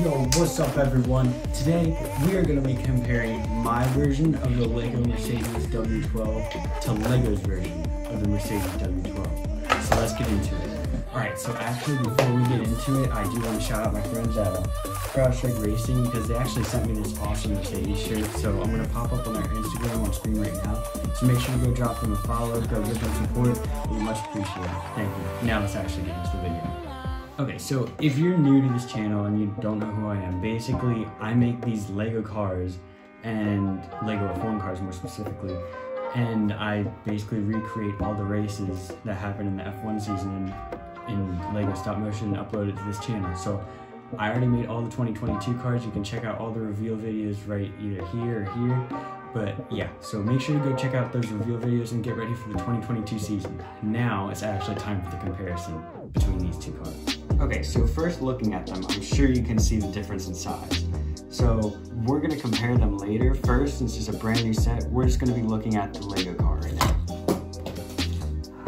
Yo, what's up everyone? Today we are going to be comparing my version of the LEGO Mercedes W12 to LEGO's version of the Mercedes W12. So let's get into it. Alright, so actually before we get into it, I do want to shout out my friends at CrowdStrike Racing because they actually sent me this awesome Mercedes shirt. So I'm going to pop up on their Instagram on screen right now. So make sure to go drop them a follow, go give them support. It would be much appreciated. Thank you. Now let's actually get into the video. Okay, so if you're new to this channel and you don't know who I am, basically I make these LEGO cars and LEGO F1 cars more specifically, and I basically recreate all the races that happen in the F1 season in LEGO stop motion and upload it to this channel. So I already made all the 2022 cars. You can check out all the reveal videos right either here or here. But yeah, so make sure to go check out those reveal videos and get ready for the 2022 season. Now it's actually time for the comparison between these two cars. Okay, so first looking at them, I'm sure you can see the difference in size. So we're gonna compare them later. First, since it's a brand new set, we're just gonna be looking at the LEGO car right now.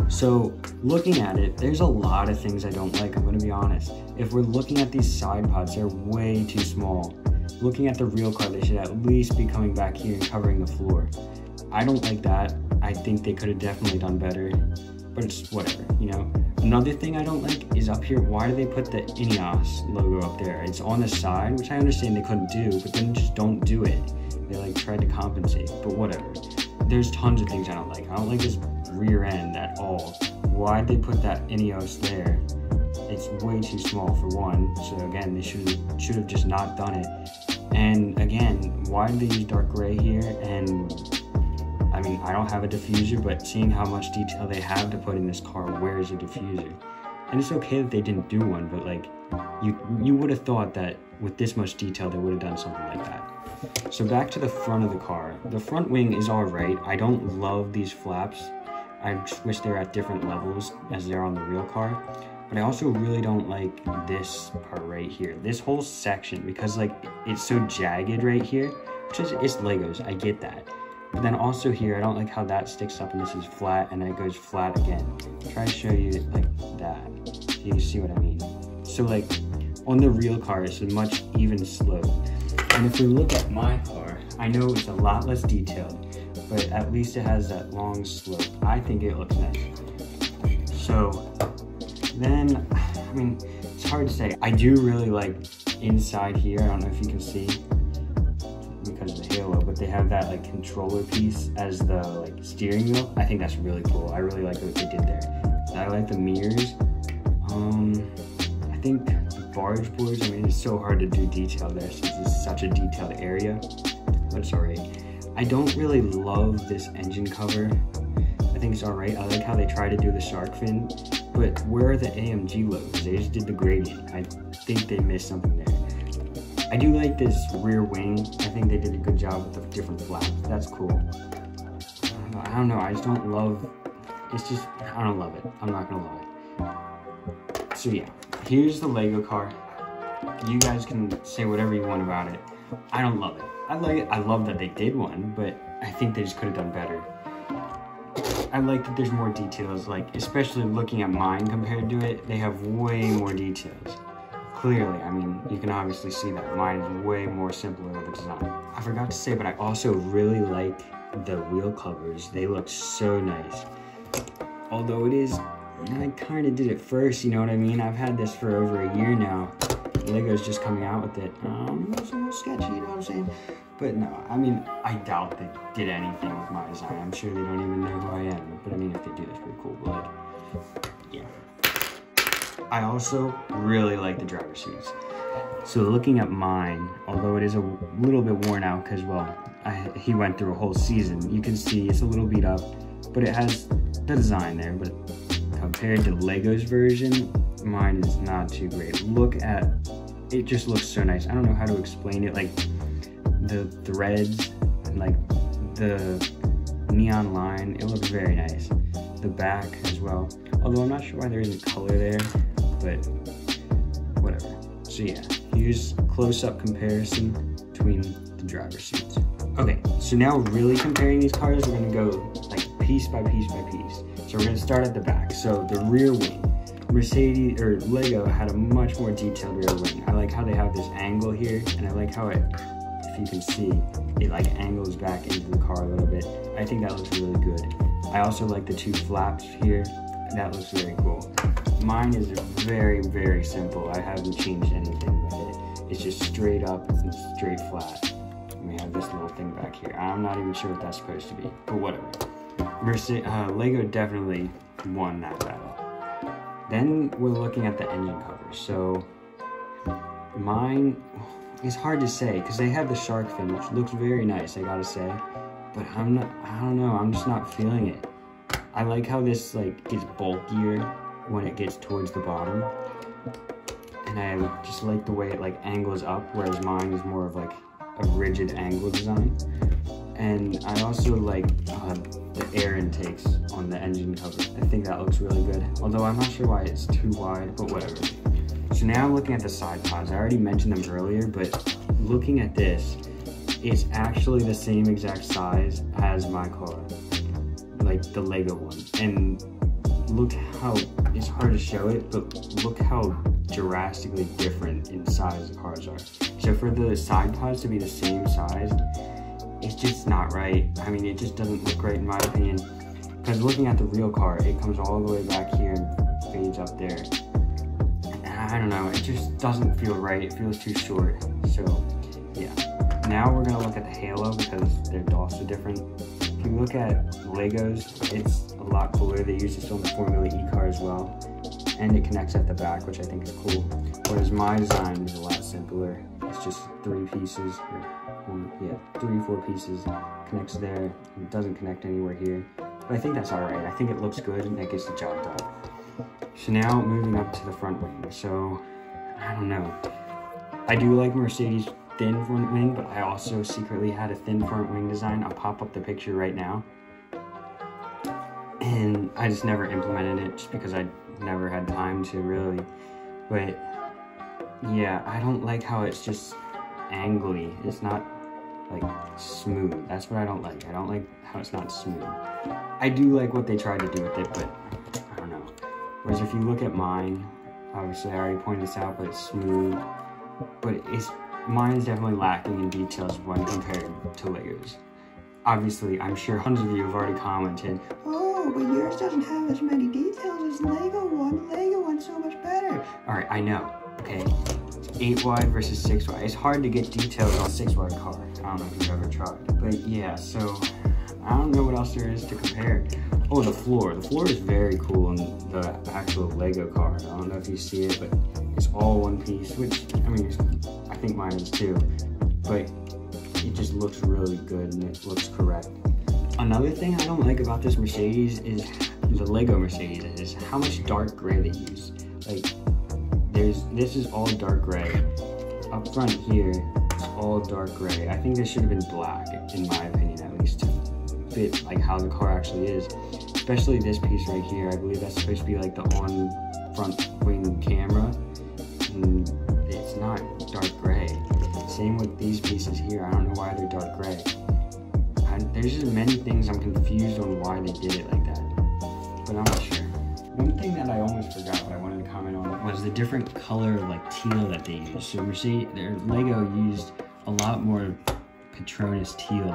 So looking at it, there's a lot of things I don't like, I'm gonna be honest. If we're looking at these side pods, they're way too small. Looking at the real car, they should at least be coming back here and covering the floor. I don't like that. I think they could have definitely done better, but it's whatever, you know? Another thing I don't like is up here, why do they put the Ineos logo up there? It's on the side, which I understand they couldn't do, but then just don't do it. They like tried to compensate, but whatever. There's tons of things I don't like. I don't like this rear end at all. Why'd they put that Ineos there? It's way too small for one, so again, they should have just not done it. And again, why did they use dark gray here? And I mean, I don't have a diffuser, but seeing how much detail they have to put in this car, where is a diffuser? And it's okay that they didn't do one, but like, you would have thought that with this much detail, they would have done something like that. So back to the front of the car. The front wing is all right. I don't love these flaps. I just wish they're at different levels as they're on the real car. But I also really don't like this part right here. This whole section, because like, it's so jagged right here, which is, it's Legos, I get that. But then also here, I don't like how that sticks up and this is flat and then it goes flat again. Try to show you like that, so you can see what I mean. So like on the real car, it's a much even slope. And if we look at my car, I know it's a lot less detailed, but at least it has that long slope. I think it looks nice. So then, I mean, it's hard to say. I do really like inside here, I don't know if you can see, because of the halo, but they have that like controller piece as the like steering wheel. I think that's really cool. I really like what they did there. I like the mirrors. I think the barge boards, I mean, it's so hard to do detail there since it's such a detailed area, but it's alright. I don't really love this engine cover. I think it's alright. I like how they try to do the shark fin, but where are the AMG logos? They just did the gradient. I think they missed something there. I do like this rear wing. I think they did a good job with the different flaps. That's cool. I don't know. I just don't love, it's just, I don't love it. I'm not gonna love it. So yeah, here's the LEGO car. You guys can say whatever you want about it. I don't love it. I like it. I love that they did one, but I think they just could have done better. I like that there's more details, like especially looking at mine compared to it, they have way more details. Clearly, I mean, you can obviously see that mine is way more simpler with the design. I forgot to say, but I also really like the wheel covers. They look so nice. Although it is, I kind of did it first, you know what I mean? I've had this for over a year now. LEGO's just coming out with it. It's a little sketchy, you know what I'm saying? But no, I mean, I doubt they did anything with my design. I'm sure they don't even know who I am. But I mean, if they do, that's pretty cool. But like, yeah. I also really like the driver's seats. So looking at mine, although it is a little bit worn out because, well, he went through a whole season, you can see it's a little beat up, but it has the design there. But compared to LEGO's version, mine is not too great. Look at, it just looks so nice. I don't know how to explain it, like the threads and like the neon line, it looks very nice. The back as well, although I'm not sure why there isn't color there, but whatever. So yeah, here's a close-up comparison between the driver's seats. Okay, so now really comparing these cars, we're gonna go like piece by piece by piece. So we're gonna start at the back. So the rear wing. Mercedes or Lego had a much more detailed rear wing. I like how they have this angle here, and I like how it, if you can see, it like angles back into the car a little bit. I think that looks really good. I also like the 2 flaps here. That looks very cool. Mine is very, very simple. I haven't changed anything with it. It's just straight up and straight flat. And we have this little thing back here. I'm not even sure what that's supposed to be, but whatever. Lego definitely won that battle. Then we're looking at the engine cover. So mine, it's hard to say because they have the shark fin, which looks very nice, I gotta say. But I don't know, I'm just not feeling it. I like how this like gets bulkier when it gets towards the bottom. And I just like the way it like angles up, whereas mine is more of like a rigid angle design. And I also like the air intakes on the engine cover. I think that looks really good. Although I'm not sure why it's too wide, but whatever. So now I'm looking at the side pods. I already mentioned them earlier, but looking at this, it's actually the same exact size as my car, like the Lego one. And look how, it's hard to show it, but look how drastically different in size the cars are. So for the side pods to be the same size, it's just not right. I mean, it just doesn't look right in my opinion. Because looking at the real car, it comes all the way back here and fades up there. And I don't know, it just doesn't feel right. It feels too short. So yeah. Now we're gonna look at the halo because their dots are different. If you look at Legos, it's a lot cooler. They use this on the Formula E car as well. And it connects at the back, which I think is cool. Whereas my design is a lot simpler. It's just 3 pieces, or 4 pieces, connects there, it doesn't connect anywhere here. But I think that's alright, I think it looks good and that gets the job done. So now moving up to the front wing. So, I don't know. I do like Mercedes thin front wing, but I also secretly had a thin front wing design. I'll pop up the picture right now. And I just never implemented it just because I never had time to really. But yeah, I don't like how it's just angly. It's not like smooth. That's what I don't like. I don't like how it's not smooth. I do like what they tried to do with it, but I don't know. Whereas if you look at mine, obviously I already pointed this out, but it's smooth. But mine is definitely lacking in details when compared to Legos. Obviously, I'm sure hundreds of you have already commented, oh, but yours doesn't have as many details as Lego one. Lego one's so much better. All right, I know, okay? 8 wide versus 6 wide. It's hard to get details on a 6 wide car. I don't know if you've ever tried. But yeah, so I don't know what else there is to compare. Oh, the floor. The floor is very cool in the actual Lego car. I don't know if you see it, but it's all one piece, which, I mean, I think mine is too. But it just looks really good and it looks correct. Another thing I don't like about this Mercedes is the Lego Mercedes is how much dark gray they use. Like, this is all dark gray. Up front here, it's all dark gray. I think this should have been black, in my opinion, at least, to fit like how the car actually is. Especially this piece right here. I believe that's supposed to be like the on front wing camera, and it's not dark gray. Same with these pieces here. I don't know why they're dark gray. There's just many things I'm confused on why they did it like that, but I'm not sure. One thing that I almost forgot but I wanted to comment on was the different color like teal that they used. So Lego used a lot more Patronus teal,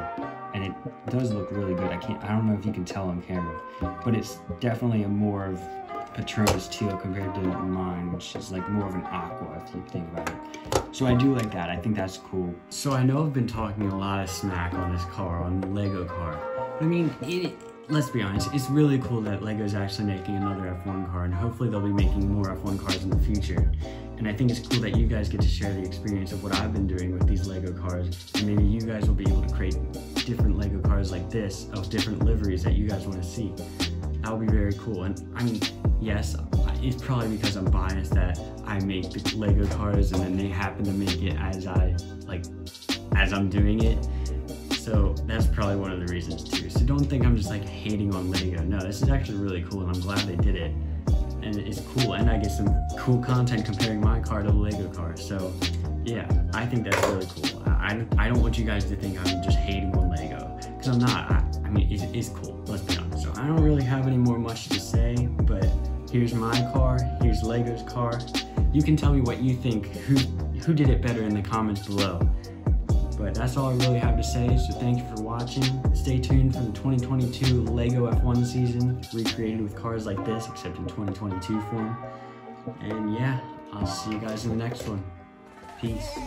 and it does look really good. I don't know if you can tell on camera, but it's definitely a more of Patronus teal compared to mine, which is like more of an aqua if you think about it. So I do like that. I think that's cool. So I know I've been talking a lot of smack on this car, on the Lego car. I mean, let's be honest, it's really cool that Lego's actually making another F1 car, and hopefully they'll be making more F1 cars in the future. And I think it's cool that you guys get to share the experience of what I've been doing with these Lego cars, and maybe you guys will be able to create different Lego cars like this of different liveries that you guys want to see. That would be very cool. And I mean, yes, it's probably because I'm biased that I make the Lego cars and then they happen to make it as I'm doing it. So that's probably one of the reasons too. So don't think I'm just like hating on Lego. No, this is actually really cool and I'm glad they did it. And it's cool, and I get some cool content comparing my car to the Lego car. So yeah, I think that's really cool. I don't want you guys to think I'm just hating on Lego, because I'm not. I mean, it's cool, let's be honest. So I don't really have any more much to say, but Here's my car, here's Lego's car. You can tell me what you think, who did it better in the comments below. But that's all I really have to say, so thank you for watching. Stay tuned for the 2022 Lego F1 season, recreated with cars like this, except in 2022 form. And yeah, I'll see you guys in the next one. Peace.